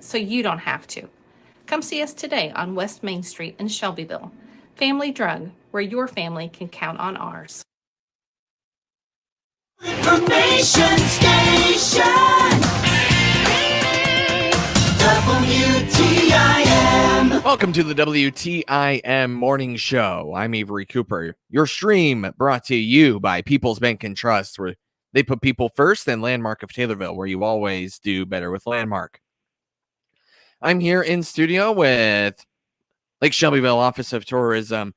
so you don't have to. Come see us today on West Main Street in Shelbyville. Family Drug, where your family can count on ours. Information station. WTIM. Welcome to the WTIM Morning Show. I'm Avery Cooper. Your stream brought to you by People's Bank and Trust, where they put people first, and Landmark of Taylorville, where you always do better with Landmark. I'm here in studio with Lake Shelbyville Office of Tourism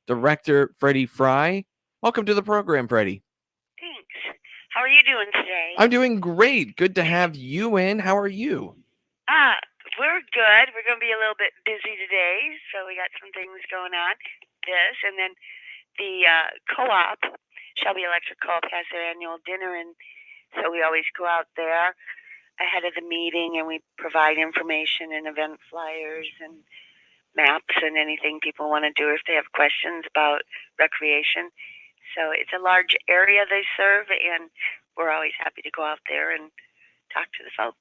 Director Freddie Fry. Welcome to the program, Freddie. Thanks. How are you doing today? I'm doing great. Good to have you in. How are you? We're good. We're going to be a little bit busy today, so we got some things going on. This, and then the co-op, Shelby Electric Co-op, has their annual dinner, and so we always go out there ahead of the meeting, and we provide information and event flyers and maps and anything people want to do if they have questions about recreation. So it's a large area they serve, and we're always happy to go out there and talk to the folks.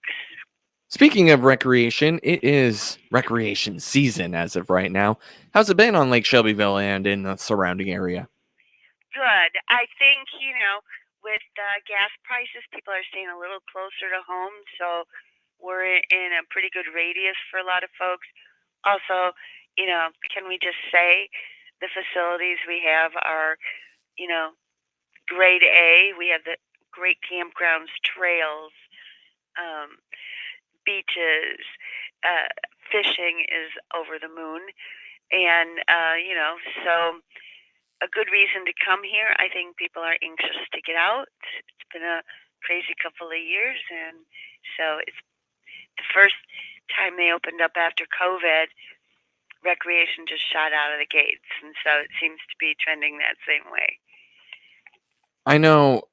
Speaking of recreation, it is recreation season as of right now. How's it been on Lake Shelbyville and in the surrounding area? Good. I think, with gas prices, people are staying a little closer to home, so we're in a pretty good radius for a lot of folks. Also, can we just say the facilities we have are, grade A. We have the great campgrounds, trails, beaches, fishing is over the moon, and so a good reason to come here. I think people are anxious to get out. It's been a crazy couple of years, and so it's the first time they opened up after COVID. Recreation just shot out of the gates, and so it seems to be trending that same way. I know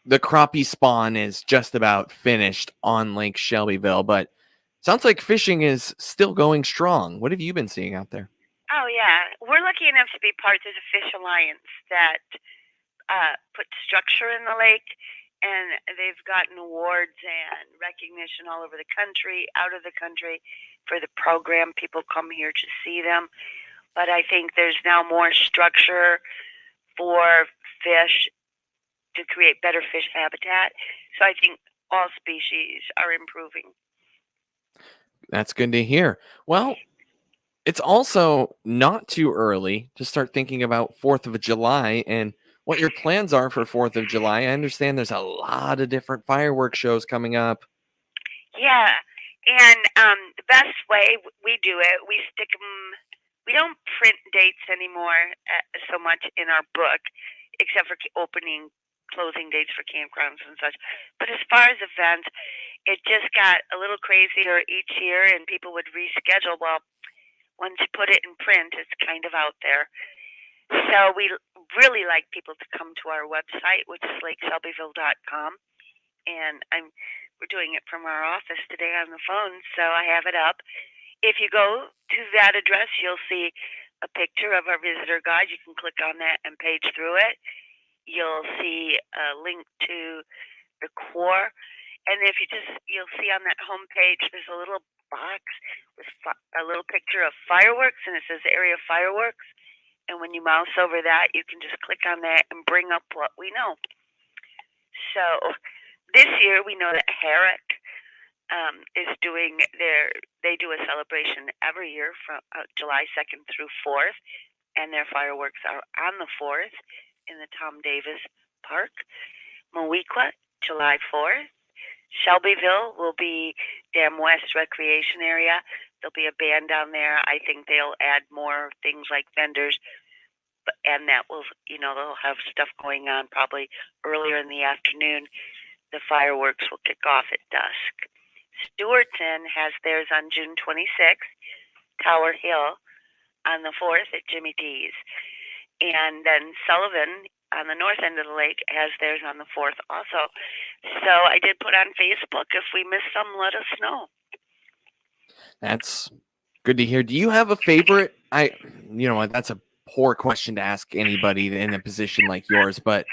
the crappie spawn is just about finished on Lake Shelbyville, but sounds like fishing is still going strong. What have you been seeing out there? Oh, yeah. We're lucky enough to be part of the Fish Alliance that put structure in the lake, and they've gotten awards and recognition all over the country, out of the country, for the program. People come here to see them. But I think there's now more structure for fish to create better fish habitat. So I think all species are improving. That's good to hear. Well, it's also not too early to start thinking about 4th of July and what your plans are for 4th of July. I understand there's a lot of different fireworks shows coming up. Yeah, and the best way we do it, we stick them. We don't print dates anymore so much in our book, except for closing dates for campgrounds and such. But as far as events, it just got a little crazier each year, and people would reschedule. Well, once you put it in print, it's kind of out there. So we really like people to come to our website, which is lakeshelbyville.com, and we're doing it from our office today on the phone, so I have it up. If you go to that address, you'll see a picture of our visitor guide. You can click on that and page through it. You'll see a link to the core, and you'll see on that home page, there's a little box with a little picture of fireworks, and it says area fireworks. And when you mouse over that, you can just click on that and bring up what we know. So this year, we know that Herrick is they do a celebration every year from July 2nd through 4th, and their fireworks are on the 4th in the Tom Davis Park. Mowequa, July 4th. Shelbyville will be Dam West Recreation Area. There'll be a band down there. I think they'll add more things like vendors, and that will, they'll have stuff going on probably earlier in the afternoon. The fireworks will kick off at dusk. Stewartson has theirs on June 26th, Tower Hill on the 4th at Jimmy D's. And then Sullivan on the north end of the lake has theirs on the 4th also. So I did put on Facebook, if we miss some, let us know. That's good to hear. Do you have a favorite? That's a poor question to ask anybody in a position like yours, but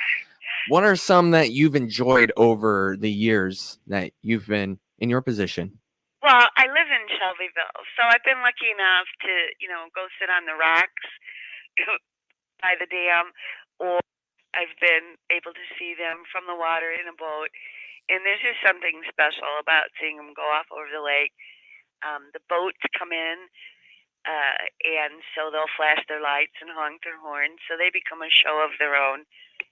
what are some that you've enjoyed over the years that you've been in your position? Well, I live in Shelbyville, so I've been lucky enough to, go sit on the rocks by the dam, or I've been able to see them from the water in a boat. And there's just something special about seeing them go off over the lake. The boats come in, and so they'll flash their lights and honk their horns, so they become a show of their own.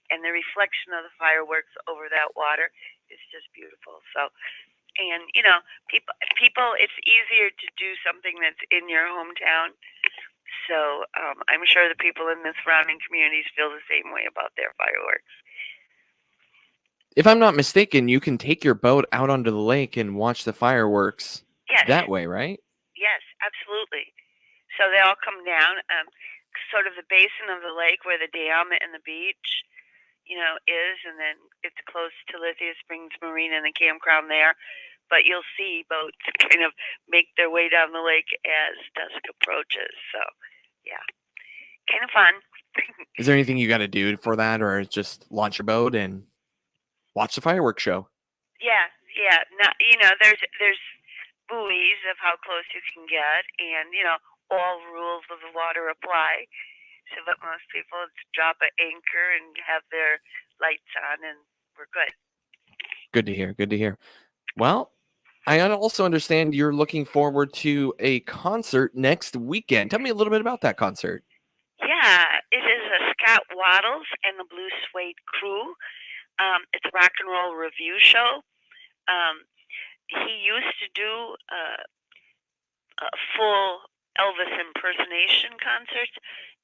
And the reflection of the fireworks over that water is just beautiful. So, and people, it's easier to do something that's in your hometown. So I'm sure the people in the surrounding communities feel the same way about their fireworks. If I'm not mistaken, you can take your boat out onto the lake and watch the fireworks Yes, that way, right? yes, absolutely. So they all come down, sort of the basin of the lake where the dam and the beach, is, and then it's close to Lithia Springs Marina and the campground there. But you'll see boats kind of make their way down the lake as dusk approaches. So, yeah, kind of fun. Is there anything you got to do for that, or just launch your boat and watch the fireworks show? Yeah, yeah. Now, there's buoys of how close you can get, and all rules of the water apply. So that most people drop an anchor and have their lights on, and we're good. Good to hear. Good to hear. Well, I also understand you're looking forward to a concert next weekend. Tell me a little bit about that concert. Yeah, it is a Scott Waddles and the Blue Suede Crew. It's a rock and roll review show. Um, he used to do a full Elvis impersonation concerts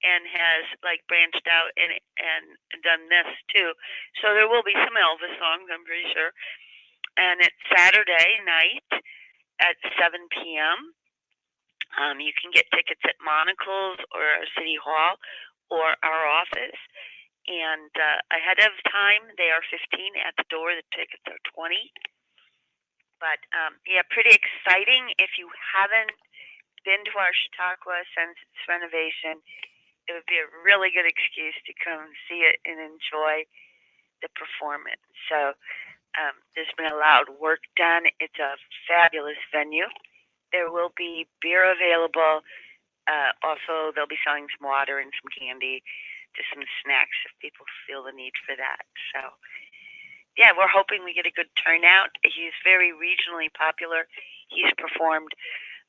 and has branched out and done this too. So there will be some Elvis songs, I'm pretty sure. And it's Saturday night at 7 p.m. You can get tickets at Monocle's or City Hall or our office. And ahead of time, they are 15 at the door. The tickets are 20. But yeah, pretty exciting. If you haven't been to our Chautauqua since its renovation, it would be a really good excuse to come see it and enjoy the performance. So there's been a lot of work done. It's a fabulous venue. There will be beer available. Also, they'll be selling some water and some candy, just some snacks if people feel the need for that. So, yeah, we're hoping we get a good turnout. He's very regionally popular. He's performed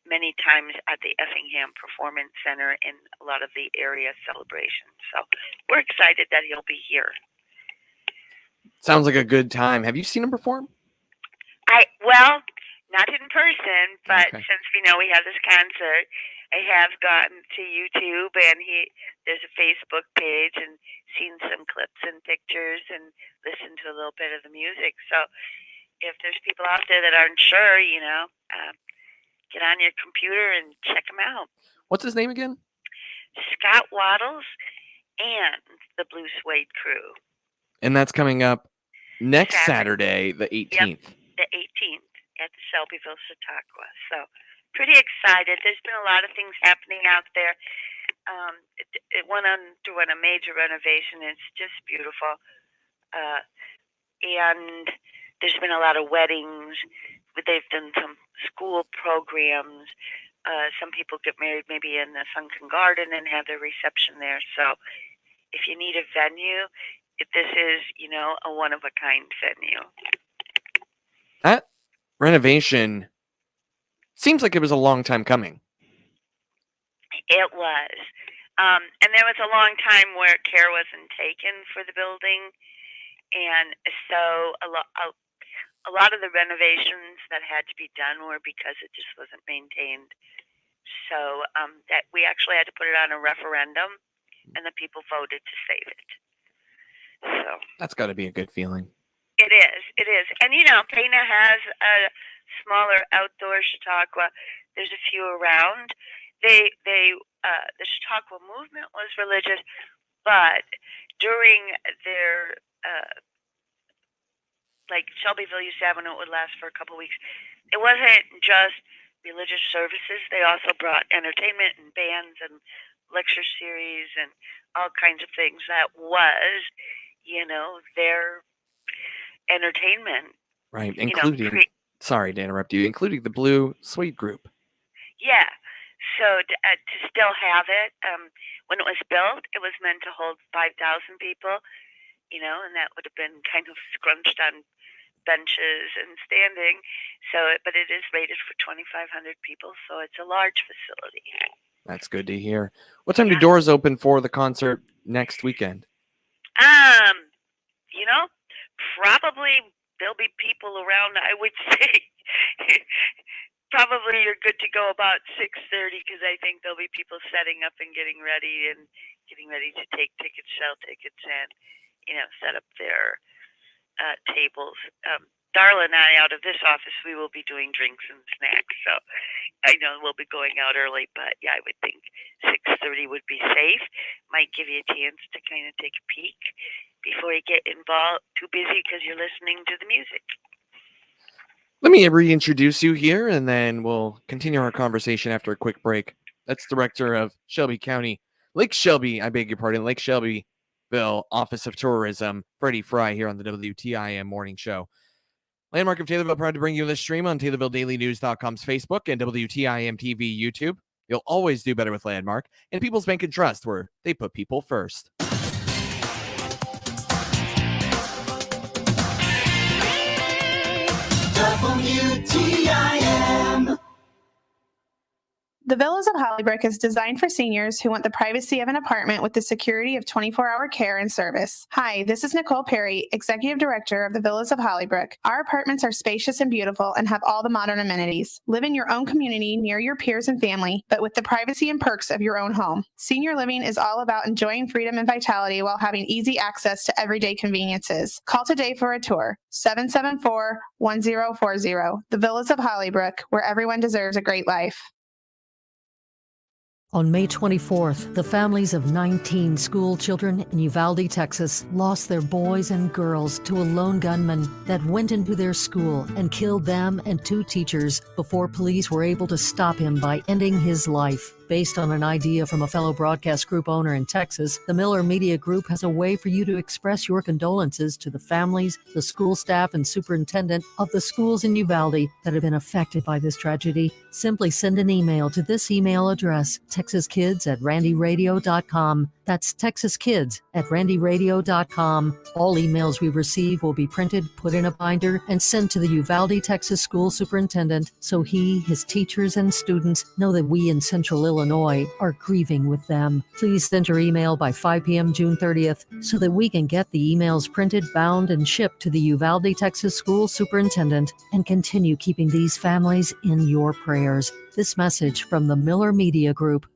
many times at the Effingham Performance Center in a lot of the area celebrations. So we're excited that he'll be here. Sounds like a good time. Have you seen him perform? Well, not in person, but Okay. since we know we have this concert, I have gotten to YouTube, and there's a Facebook page, and seen some clips and pictures and listened to a little bit of the music. So if there's people out there that aren't sure, get on your computer and check him out. What's his name again? Scott Waddles and the Blue Suede Crew. And that's coming up next Saturday, the 18th. Yep, the 18th at the Shelbyville Chautauqua. So pretty excited. There's been a lot of things happening out there. It went underwent a major renovation. It's just beautiful. And there's been a lot of weddings. They've done some school programs. Some people get married maybe in the sunken garden and have their reception there. So if you need a venue, this is, a one-of-a-kind venue. That renovation seems like it was a long time coming. It was. And there was a long time where care wasn't taken for the building. And so a lot of the renovations that had to be done were because it just wasn't maintained. So that we actually had to put it on a referendum, and the people voted to save it. So That's got to be a good feeling. it is. It is. And Pana has a smaller outdoor Chautauqua. There's a few around. The Chautauqua movement was religious, but during their Shelbyville used to have when it would last for a couple of weeks. It wasn't just religious services. They also brought entertainment and bands and lecture series and all kinds of things. That was, their entertainment. Right, including Sorry to interrupt you, including the Blue Suede Group. Yeah. So to still have it, when it was built, it was meant to hold 5,000 people, and that would have been kind of scrunched on benches and standing. But it is rated for 2,500 people, so it's a large facility. That's good to hear. What time do doors open for the concert next weekend? Probably there'll be people around, I would say. Probably you're good to go about 6:30 because I think there'll be people setting up and getting ready to take tickets, sell tickets, and set up their tables. Darla and I, out of this office, we will be doing drinks and snacks. So I know we'll be going out early, but yeah, I would think 6:30 would be safe. Might give you a chance to kind of take a peek before you get involved. Too busy because you're listening to the music. Let me reintroduce you here, and then we'll continue our conversation after a quick break. That's Director of Lake Shelbyville Office of Tourism, Freddie Fry, here on the WTIM Morning Show. Landmark of Taylorville, proud to bring you this stream on TaylorvilleDailyNews.com's Facebook and WTIM TV YouTube. You'll always do better with Landmark and People's Bank and Trust, where they put people first. WTIM. The Villas of Hollybrook is designed for seniors who want the privacy of an apartment with the security of 24-hour care and service. Hi, this is Nicole Perry, Executive Director of the Villas of Hollybrook. Our apartments are spacious and beautiful and have all the modern amenities. Live in your own community near your peers and family, but with the privacy and perks of your own home. Senior living is all about enjoying freedom and vitality while having easy access to everyday conveniences. Call today for a tour. 774-1040. The Villas of Hollybrook, where everyone deserves a great life. On May 24th, the families of 19 school children in Uvalde, Texas, lost their boys and girls to a lone gunman that went into their school and killed them and 2 teachers before police were able to stop him by ending his life. Based on an idea from a fellow broadcast group owner in Texas, the Miller Media Group has a way for you to express your condolences to the families, the school staff, and superintendent of the schools in Uvalde that have been affected by this tragedy. Simply send an email to this email address, texaskids@randyradio.com. That's texaskids@randyradio.com. All emails we receive will be printed, put in a binder, and sent to the Uvalde, Texas school superintendent so he, his teachers, and students know that we in Central Illinois are grieving with them. Please send your email by 5 p.m. June 30th so that we can get the emails printed, bound, and shipped to the Uvalde, Texas school superintendent and continue keeping these families in your prayers. This message from the Miller Media Group.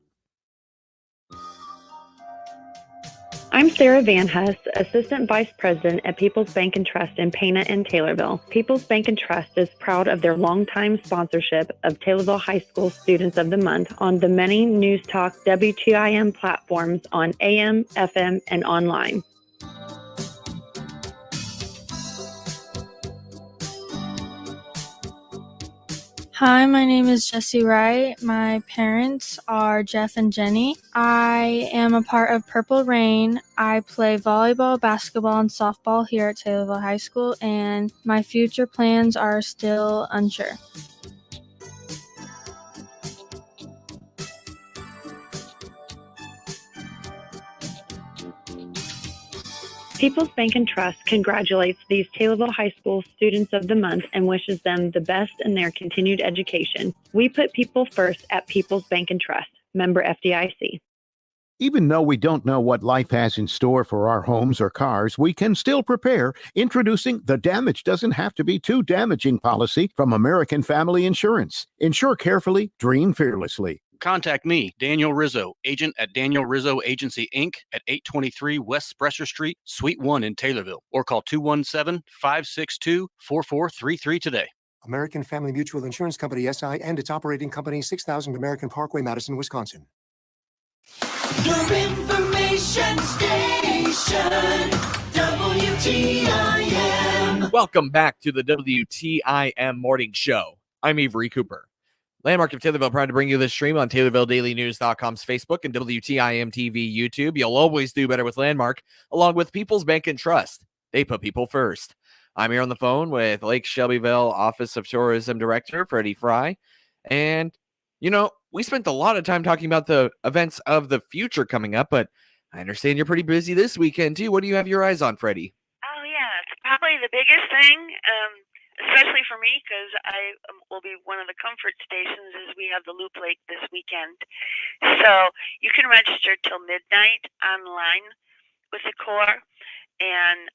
I'm Sarah Van Huss, Assistant Vice President at People's Bank and Trust in Pana and Taylorville. People's Bank and Trust is proud of their longtime sponsorship of Taylorville High School Students of the Month on the many News Talk WTIM platforms on AM, FM, and online. Hi, my name is Jessie Wright. My parents are Jeff and Jenny. I am a part of Purple Rain. I play volleyball, basketball, and softball here at Taylorville High School, and my future plans are still unsure. People's Bank and Trust congratulates these Taylorville High School Students of the Month and wishes them the best in their continued education. We put people first at People's Bank and Trust. Member FDIC. Even though we don't know what life has in store for our homes or cars, we can still prepare. Introducing the Damage Doesn't Have to Be Too Damaging policy from American Family Insurance. Insure carefully, dream fearlessly. Contact me, Daniel Rizzo, agent at Daniel Rizzo Agency, Inc. at 823 West Spresser Street, Suite 1 in Taylorville, or call 217-562-4433 today. American Family Mutual Insurance Company, SI, and its operating company, 6000 American Parkway, Madison, Wisconsin. Your information station, WTIM. Welcome back to the WTIM Morning Show. I'm Avery Cooper. Landmark of Taylorville, proud to bring you this stream on TaylorvilleDailyNews.com's Facebook and WTIM TV YouTube. You'll always do better with Landmark, along with People's Bank and Trust. They put people first. I'm here on the phone with Lake Shelbyville Office of Tourism Director Freddie Fry. And, we spent a lot of time talking about the events of the future coming up, but I understand you're pretty busy this weekend too. What do you have your eyes on, Freddie? Oh yeah, it's probably the biggest thing, especially for me because I will be one of the comfort stations as we have the Loop Lake this weekend. So you can register till midnight online with the Corps, and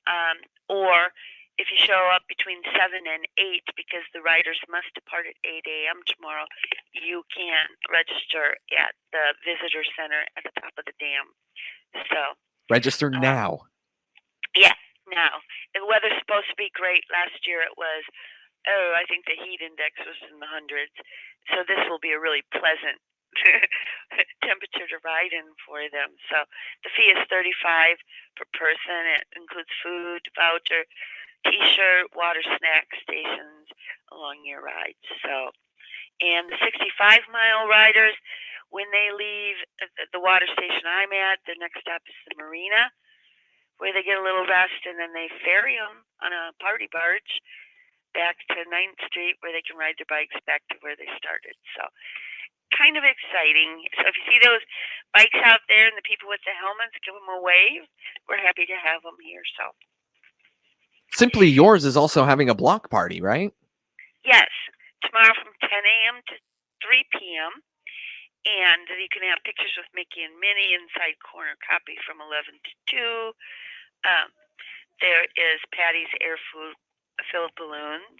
or if you show up between 7 and 8, because the riders must depart at 8 a.m. tomorrow, you can register at the visitor center at the top of the dam. So Register now. yeah, now the weather's supposed to be great. Last year it was, I think the heat index was in the hundreds. So this will be a really pleasant temperature to ride in for them. So the fee is $35 per person. It includes food, voucher, T-shirt, water, snack stations along your ride. So, and the 65-mile riders, when they leave the water station I'm at, the next stop is the marina, where they get a little rest, and then they ferry them on a party barge back to 9th Street, where they can ride their bikes back to where they started. So, kind of exciting. So if you see those bikes out there and the people with the helmets, give them a wave. We're happy to have them here. So. Simply Yours is also having a block party, right? Yes, tomorrow from 10 a.m. to 3 p.m. And you can have pictures with Mickey and Minnie inside corner copy from 11 to 2. There is Patty's air-filled balloons.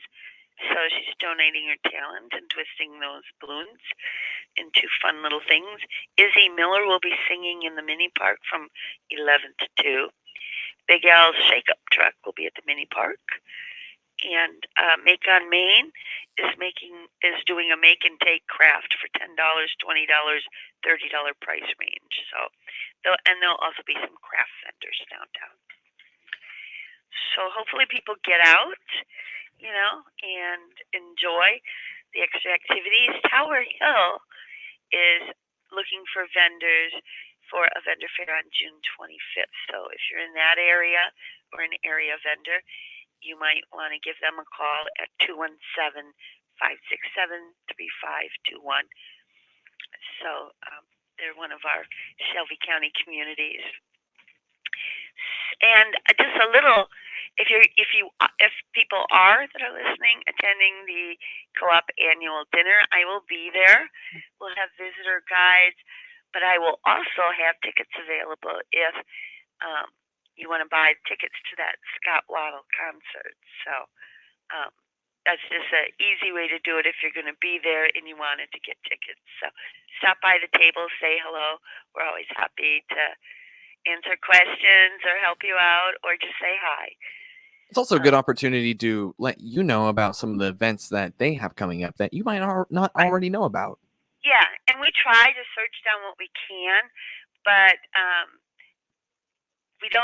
So she's donating her talent and twisting those balloons into fun little things. Izzy Miller will be singing in the mini park from 11 to 2. Big Al's Shake-Up Truck will be at the mini park. And Make on Main is doing a make and take craft for $10, $20, $30 price range. So there'll also be some craft vendors downtown. So hopefully people get out, and enjoy the extra activities. Tower Hill is looking for vendors for a vendor fair on June 25th. So if you're in that area or an area vendor, you might want to give them a call at 217-567-3521. So they're one of our Shelby County communities. And just a little, if people that are listening attending the co-op annual dinner, I will be there. We'll have visitor guides, but I will also have tickets available if you want to buy tickets to that Scott Waddle concert. So that's just an easy way to do it if you're going to be there and you wanted to get tickets. So stop by the table, say hello. We're always happy to answer questions or help you out or just say hi. It's also a good opportunity to let you know about some of the events that they have coming up that you might not already know about. Yeah, and we try to search down what we can, but people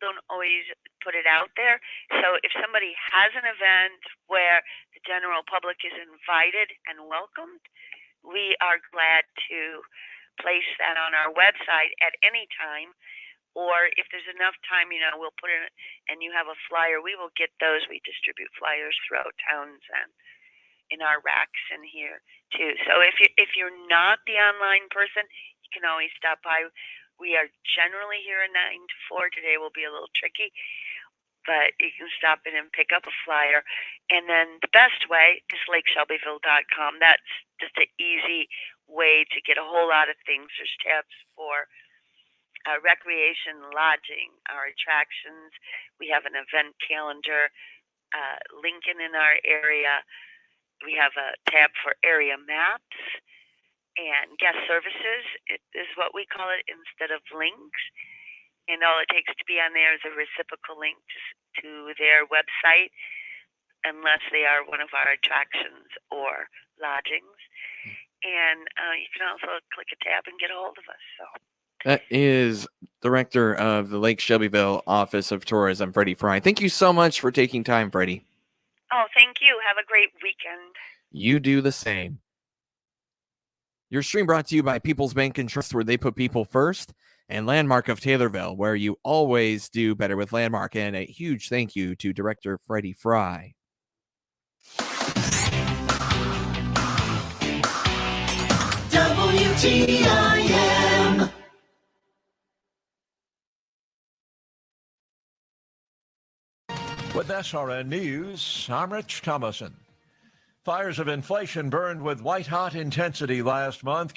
don't always put it out there. So if somebody has an event where the general public is invited and welcomed, we are glad to place that on our website at any time. Or if there's enough time, we'll put it, and you have a flyer, we will get those. We distribute flyers throughout towns and in our racks in here too. So if you're not the online person, you can always stop by. We are generally here at 9 to 4. Today will be a little tricky, but you can stop in and pick up a flyer. And then the best way is lakeshelbyville.com. That's just an easy way to get a whole lot of things. There's tabs for recreation, lodging, our attractions. We have an event calendar, Lincoln in our area. We have a tab for area maps, and guest services is what we call it instead of links. And all it takes to be on there is a reciprocal link to their website, unless they are one of our attractions or lodgings. And you can also click a tab and get a hold of us. So. That is Director of the Lake Shelbyville Office of Tourism, Freddie Fry. Thank you so much for taking time, Freddie. Oh, thank you. Have a great weekend. You do the same. Your stream brought to you by People's Bank and Trust, where they put people first. and Landmark of Taylorville, where you always do better with Landmark. And a huge thank you to Director Freddie Fry. WTIM. With SRN News, I'm Rich Thomason. Fires of inflation burned with white-hot intensity last month.